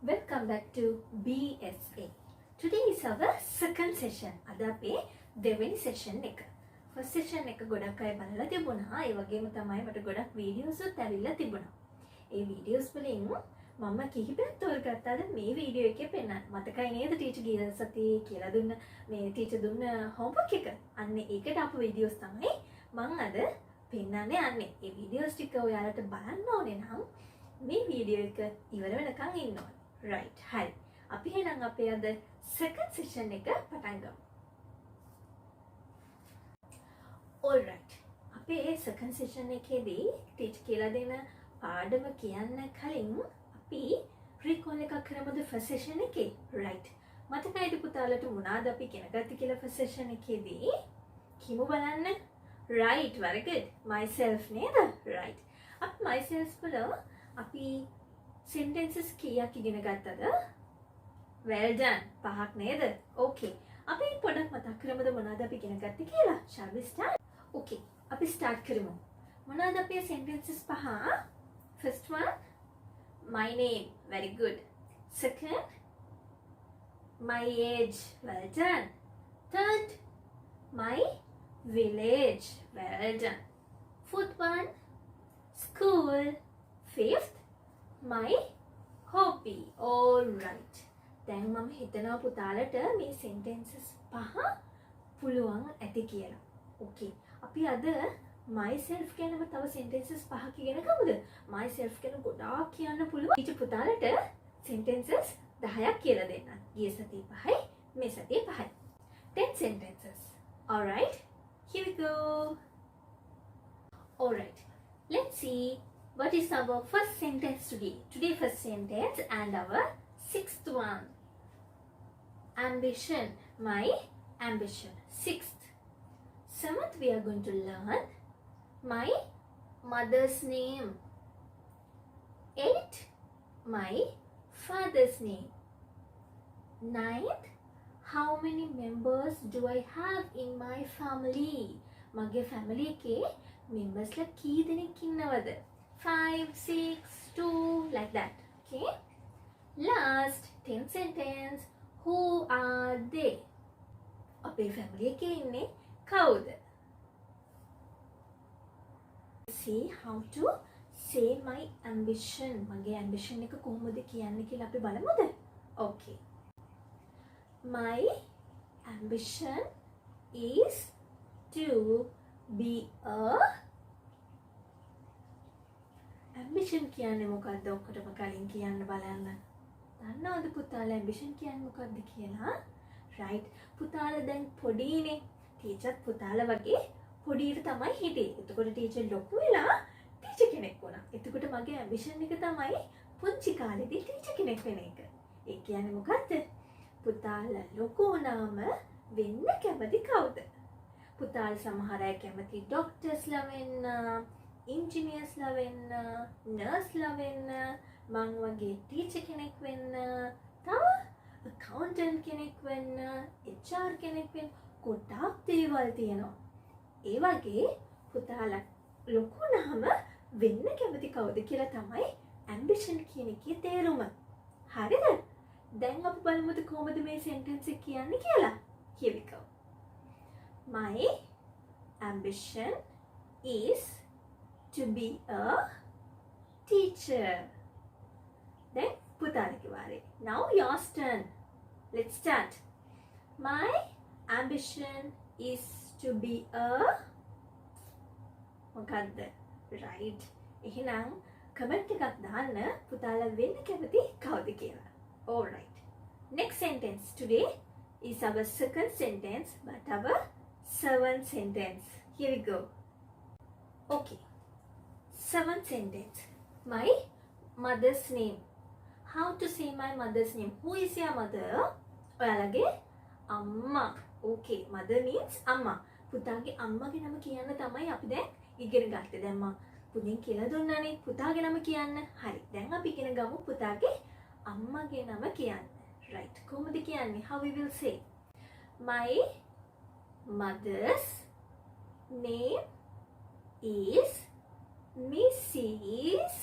Welcome back to BSA. Today is our second session. අද අපේ දෙවෙනි session එක. First session එක ගොඩක් අය බලලා තිබුණා. ඒ වගේම තමයි මට ගොඩක් videos උත් ඇවිල්ලා තිබුණා. ඒ videos වලින් මම කිහිපයක් තෝරගත්තාද මේ වීඩියෝ එකේ පෙන්නන්න. මතකයි නේද ටීචර් ගිය සතියේ කියලා දුන්න මේ ටීචර් දුන්න homework එක. අන්න ඒකට ආපු videos තමයි මම අද පෙන්නන්න යන්නේ. ඒ videos ටික ඔයාලට බලන්න ඕනේ නම් මේ වීඩියෝ එක ඉවර වෙනකන් ඉන්න ඕනේ. Right, හරි. අපි එහෙනම් අපේ අද second session එක පටන් ගමු. All right. අපේ second session එකේදී teach කියලා දෙන පාඩම කියන්න කලින් අපි recall එකක් කරමුද first session එකේ? Right. මතකයිද පුතාලට මොනවාද අපි ඉගෙන ගත්තේ කියලා first session එකේදී? කිමු බලන්න. Right, very good. Myself නේද? Right. අපි myself වල අපි sentences කීයක් ඉගෙන ගත්තද? Well done. පහක් නේද? Okay. අපි පොඩක් මතක් කරමුද මොනවද අපි ඉගෙන ගත්තේ කියලා? Shall we start? Okay. අපි start කරමු. මොනවද අපේ sentences පහ? First one, my name. Very good. Second, my age. Well done. Third, my village. Well done. Fourth one, school. Fifth, my hobby. All right. දැන් මම හිතනවා පුතාලට මේ sentences පහ පුළුවන් ඇති කියලා. Okay. අපි අද myself ගැනම තව sentences පහක් ඉගෙන ගමුද? myself ගැන ගොඩාක් කියන්න පුළුවන්. ඊට පුතාලට sentences 10ක් කියලා දෙන්න. ගිය සතියේ 5යි, මේ සතියේ 5යි. 10 sentences. All right. Here we go. All right. Let's see what is our first sentence today. Today first sentence and our sixth one. Ambition. My ambition. Sixth. Seventh we are going to learn my mother's name. Eighth, my father's name. Ninth, how many members do I have in my family? මගේ family එකේ members ලා කී දෙනෙක් ඉන්නවද? 5, 6, 2, like that. Okay. Last 10 sentence. Who are they? අපේ family එකේ ඉන්නේ කවුද? See how to say my ambition. මගේ ambition එක කොහොමද කියන්නේ කියලා අපි බලමුද? Okay. My ambition is to be a ambition කියන්නේ මොකක්ද? ඔක්කොටම කලින් කියන්න බලන්න. දන්නවද පුතාලා ambition කියන්නේ මොකක්ද කියලා? Right. පුතාලා දැන් පොඩිනේ. ටීචර් පුතාලා වගේ පොඩියට තමයි හිටියේ. එතකොට ටීචර් ලොකු වෙලා ටීචර් කෙනෙක් වුණා. එතකොට මගේ ambition එක තමයි පුංචි කාලේදී ටීචර් කෙනෙක් වෙන එක. ඒ කියන්නේ මොකක්ද? පුතාලා ලොකු වුණාම වෙන්න කැමති කවුද? පුතාලා සමහර අය කැමති ඩොක්ටර්ස්ලා වෙන්න, ඉන්ජිනියර්ස්ලා වෙන්න, නර්ස්ලා වෙන්න, මං වගේ ටීචර් කෙනෙක් වෙන්න, තව accountant කෙනෙක් වෙන්න, HR කෙනෙක් වෙන්න, ගොඩාක් දේවල් තියෙනවා. ඒ වගේ පුතාලා ලොකු වුණාම වෙන්න කැමති කවුද කියලා තමයි ambition කියන එකේ තේරුම. හරිද? දැන් අපි බලමුද කොහොමද මේ sentence එක කියන්නේ කියලා. Here we go. My ambition is to be a teacher. Then පුතාලගේ වාරේ. Now your turn. Let's start. My ambition is to be a මොකද්ද? Right. එහෙනම් කමෙන්ට් එකක් දාන්න පුතාලා වෙන්න කැමති කවුද කියලා. All right. Next sentence today is our second sentence but our seventh sentence. Here we go. Okay. Seventh sentence. My mother's name. How to say my mother's name? Who is your mother? ඔයාලගේ අම්මා. Okay. Mother means අම්මා. පුතාගේ අම්මගේ නම කියන්න තමයි අපි දැන් ඉගෙන ගත්තේ. දැන් මම පුතෙන් කියලා දුන්නානේ පුතාගේ නම කියන්න. හරි. දැන් අපි ඉගෙන ගමු පුතාගේ අම්මගේ නම කියන්න. Right. කොහොමද කියන්නේ? How we will say? My mother's name is Mrs.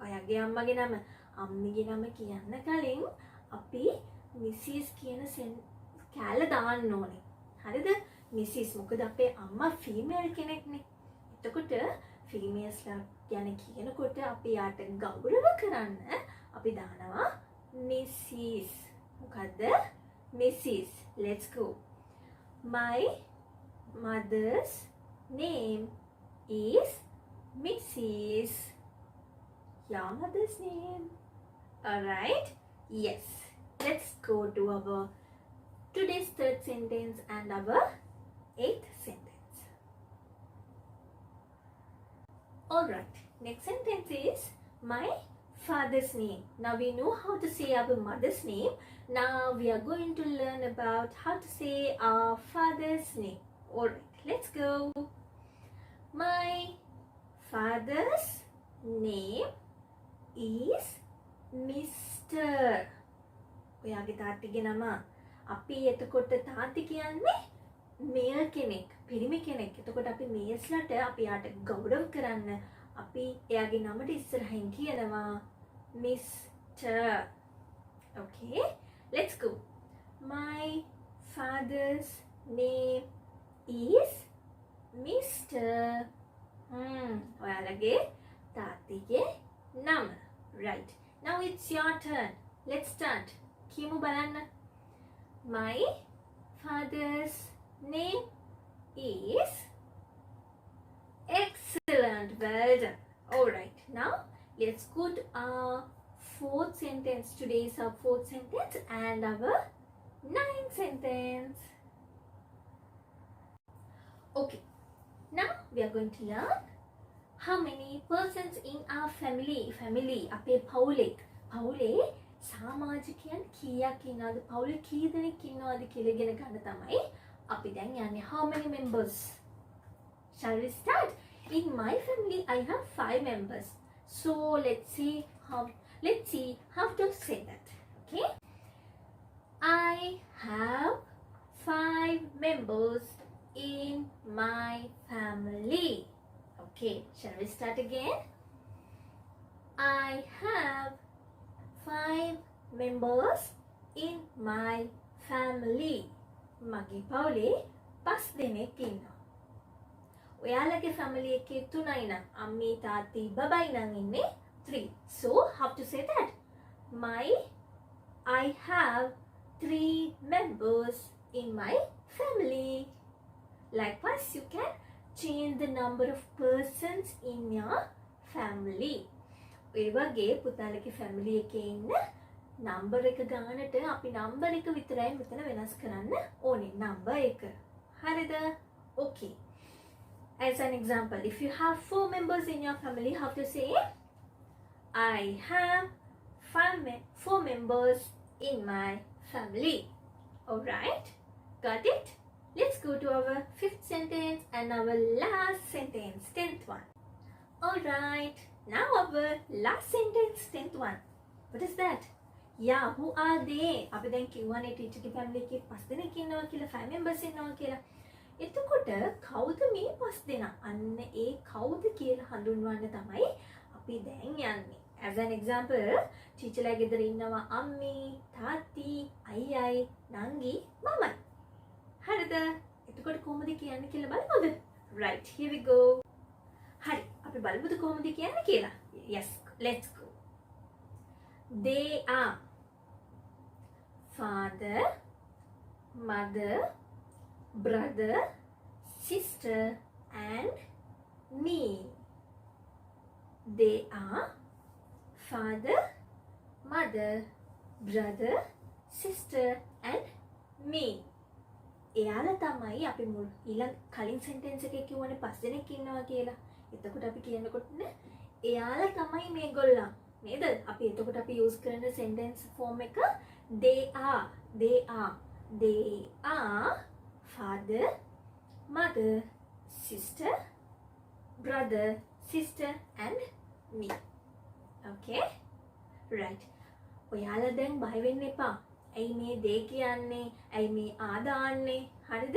ඔයාගේ අම්මගේ නම අම්මිගේ නම කියන්න කලින් අපි මිසිස් කියන කෑල්ල දාන්න ඕනේ. හරිද? මිසිස් මොකද අපේ අම්මා ෆීමේල් කෙනෙක්නේ. එතකොට ෆීමේල්ස්ලා ගැන කියනකොට අපි යාට ගෞරව කරන්න අපි දානවා මිසිස්. මොකද්ද? Mrs. Let's go. My mother's name is Mrs. Your mother's name. Alright? Yes. Let's go to our today's third sentence and our eighth sentence. Alright. Next sentence is my father's name. Now we know how to say our mother's name. Now we are going to learn about how to say our father's name. Alright. Let's go. My father's name is Mr. ඔයාගේ තාත්තිගේ නම අපි එතකොට තාත්ති කියන්නේ mail කෙනෙක්, පිරිමි කෙනෙක්. එතකොට අපි මේල්ස්ලට අපි යාට ගෞරව කරන්න අපි එයාගේ නමට ඉස්සරහින් කියනවා Mr. Okay, let's go. My father's name is Mr. ඔයාලගේ තාත්තිගේ නම. Right. Now it's your turn. Let's start. කියමු බලන්න. My father's name is excellent. Well done. Alright. Now let's go to our fourth sentence. Today is our fourth sentence and our ninth sentence. Okay. Now we are going to learn how many persons in our family. අපේ පවුලේ සමාජිකයන් කීයක් ඉන්නවද? පවුලේ කී දෙනෙක් ඉන්නවද කියලා ඉගෙන ගන්න තමයි අපි දැන් යන්නේ. How many members? Shall we start? In my family I have 5 members. So let's see how to say that. Okay? I have 5 members in my family. Okay, shall we start again? I have 5 members in my family. මගේ පවුලේ 5 දෙනෙක් ඉන්නවා. ඔයාලගේ family එකේ 3යි නම් අම්මී තාත්ති බබයි නම් ඉන්නේ 3. So how to say that? I have 3 members in my family. Likewise, you can change the number of persons in your family. ඒ වගේ පුතාලගේ family එකේ ඉන්න number එක ගන්නට අපි number එක විතරයි මෙතන වෙනස් කරන්න ඕනේ. number එක. හරිද? Okay. As an example, if you have 4 members in your family, how to say? I have 4 members in my family. Alright? Got it? Let's go to our 5th sentence and our last sentence, 10th one. Alright, now our last sentence, 10th one. What is that? Yeah, who are they? අපි දැන් කියවනේ ටීචර්ගේ family එකේ 5 දෙනෙක් ඉන්නවා කියලා, 5 members ඉන්නවා කියලා. එතකොට කවුද මේ 5 දෙනා? අන්න ඒ කවුද කියලා හඳුන්වන්න තමයි අපි දැන් යන්නේ. As an example, ටීචර්ලා ගෙදර ඉන්නවා අම්මි, තාත්ති, අයියයි, නංගි, මමයි. හරිද? එතකොට කොහොමද කියන්නේ කියලා බලමුද? Right, here we go. හරි, අපි බලමුද කොහොමද කියන්නේ කියලා? Yes, let's go. They are father, mother, brother, sister and me. They are father, mother, brother, sister and me. එයාලා තමයි අපි ඊළඟ කලින් සෙන්ටෙන්ස් එකේ කියවනේ 5 දෙනෙක් ඉන්නවා කියලා. එතකොට අපි කියනකොට එයාලා තමයි මේගොල්ලෝ. නේද? අපි එතකොට අපි යූස් කරන සෙන්ටෙන්ස් ෆෝම් එක they are father, mother, sister, brother, sister and me. Okay? Right. ඔයාලා දැන් බය වෙන්න එපා. ඇයි මේ දේ කියන්නේ? ඇයි මේ ආදාන්නේ? හරිද?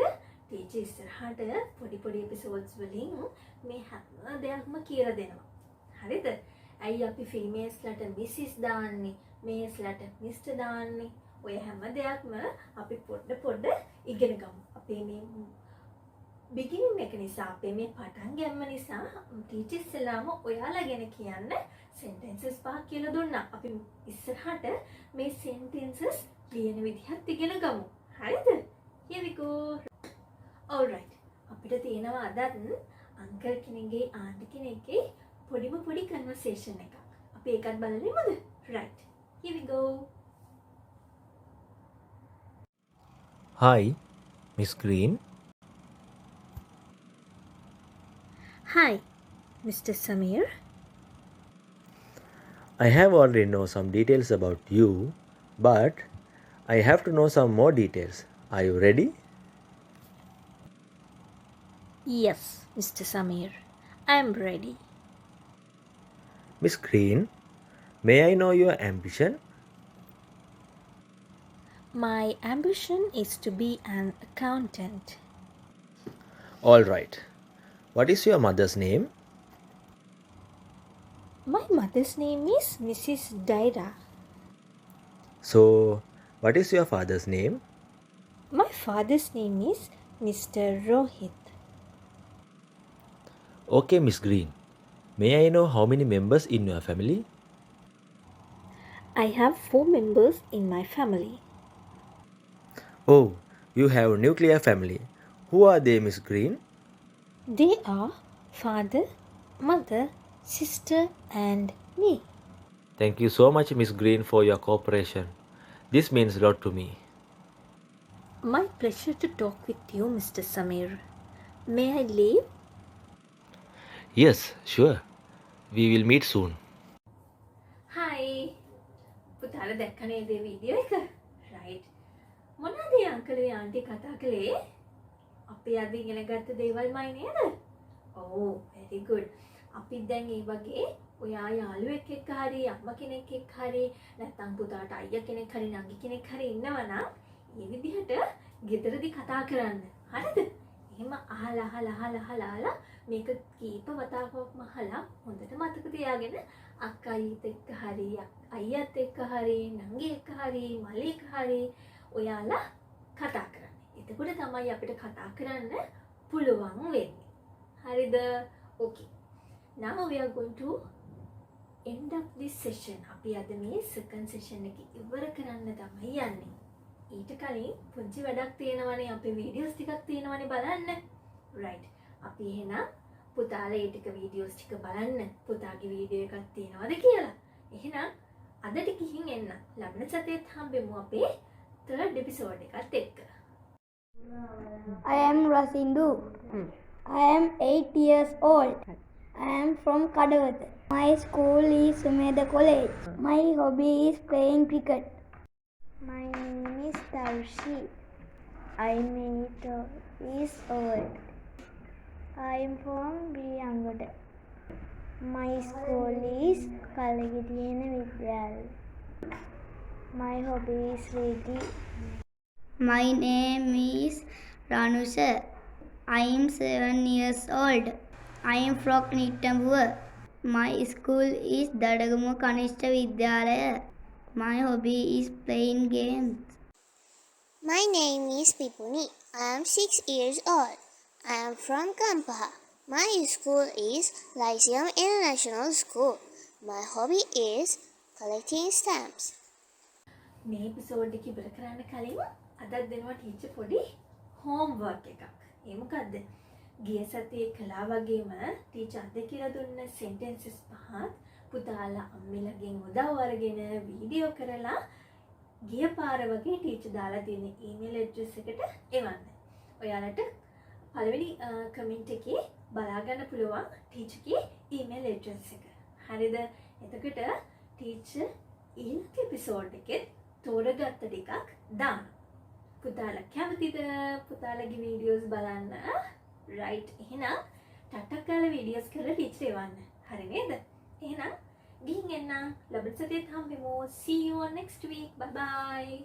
ටීචර් ඉස්සරහට පොඩි එපිසෝඩ්ස් වලින් මේ හැම දෙයක්ම කියලා දෙනවා. හරිද? ඇයි අපි ෆීමේල්ස්ලට මිසිස් දාන්නේ, මේල්ස්ලට මිස්ටර් දාන්නේ? ඔය හැම දෙයක්ම අපි පොඩ්ඩ ඉගෙන ගමු. අපේ මේ බිගිනින් එක නිසා, අපේ මේ පටන් ගැම්ම නිසා ටීචර් ඉස්සෙල්ලාම ඔයාලා ගැන කියන්න සෙන්ටෙන්සස් පහක් කියලා දුන්නා. අපි ඉස්සරහට මේ සෙන්ටෙන්සස් ලියන විදිහත් ඉගෙන ගමු. හරිද? Here we go. Alright. අපිට තියෙනවා අදත් අංකල් කෙනෙක්ගේ ආන්ටි කෙනෙක්ගේ පොඩි කන්වර්සේෂන් එකක්. අපි ඒකත් බලමුද? Right. Here we go. Hi, Miss Green. Hi, Mr. Samir. I have already know some details about you, but I have to know some more details. Are you ready? Yes, Mr. Samir. I am ready. Miss Green, may I know your ambition? My ambition is to be an accountant. All right. What is your mother's name? My mother's name is Mrs. Daira. So, what is your father's name? My father's name is Mr. Rohit. Okay, Miss Green. May I know how many members in your family? I have 4 members in my family. Oh, you have a nuclear family. Who are they, Miss Green? They are father, mother, sister and me. Thank you so much, Miss Green, for your cooperation. This means a lot to me. My pleasure to talk with you, Mr. Samir. May I leave? Yes, sure. We will meet soon. Hi. පුතාලා දැක්කනේ මේ video එක? Right. මොනවද uncle aunty කතා කළේ? අපි අද ඉගෙන ගත්ත දේවල්මයි නේද? Oh, very good. අපි දැන් මේ වගේ ඔයා යාළුවෙක් එක්ක හරි අම්මා කෙනෙක් එක්ක හරි නැත්නම් පුතාට අයියා කෙනෙක් හරි නංගි කෙනෙක් හරි ඉන්නවා නම් මේ විදිහට ගෙදරදී කතා කරන්න. හරිද? එහෙම අහලා මේක කීප වතාවක්ම අහලා හොඳට මතක තියාගෙන අක්කයිත් එක්ක හරි අයියාත් එක්ක හරි නංගි එක්ක හරි මල්ලි එක්ක හරි ඔයාලා කතා කරන්න. එතකොට තමයි අපිට කතා කරන්න පුළුවන් වෙන්නේ. හරිද? Okay. Now we are going to end up this session. අපි අද මේ second session එක ඉවර කරන්න තමයි යන්නේ. ඊට කලින් පුංචි වැඩක් තියෙනවනේ, අපේ වීඩියෝස් ටිකක් තියෙනවනේ බලන්න. Right. අපි එහෙනම් පුතාලා ඒ ටික වීඩියෝස් ටික බලන්න. පුතාගේ වීඩියෝ එකක් තියෙනවද කියලා. එහෙනම් අදට ගිහින් එන්න. ලබන සතියේත් හම්බෙමු අපේ third episode එකත් එක්ක. I am Rasindu. I am 8 years old. I am from Kadawatha. My school is Sumeda College. My hobby is playing cricket. My name is Taushi. I am 8 years old. I am from Briangada. My school is Kalagidiyana Vidyalaya. My hobby is reading. My name is Ranusha. I am 7 years old. I am from Nittambuwa. My school is Dadagamuwa Kanishta Vidyalaya. My hobby is playing games. My name is Pipuni. I am 6 years old. I am from Kampaha. My school is Lyceum International School. My hobby is collecting stamps. මේ episode එක ඉවර කරන්න කලින් අදත් දෙනවා teacher පොඩි homework එකක්. ඒ මොකද්ද? ගිය සතියේ කළා වගේම ටීචර් අද කියලා දුන්න සෙන්ටෙන්සස් පහත් පුතාලා අම්මිලගෙන් උදව් අරගෙන වීඩියෝ කරලා ගිය පාර වගේ ටීචර් දාලා තියෙන ඊමේල් ඇඩ්‍රස් එකට එවන්න. ඔයාලට පළවෙනි කමෙන්ට් එකේ බලා ගන්න පුළුවන් ටීචර්ගේ ඊමේල් ඇඩ්‍රස් එක. හරිද? එතකොට ටීචර් ඊළඟ එපිසෝඩ් එකේ තෝරගත්ත ටිකක් දාන්න. පුතාලා කැමතිද පුතාලගේ වීඩියෝස් බලන්න? right. එහෙනම් ටටක් කාලා වීඩියෝස් කරලා ටීචර් එවන්න. හරි නේද? එහෙනම් ගිහින් එන්න. ලබන සතියේත් හම්බෙමු. See you on next week. Bye bye.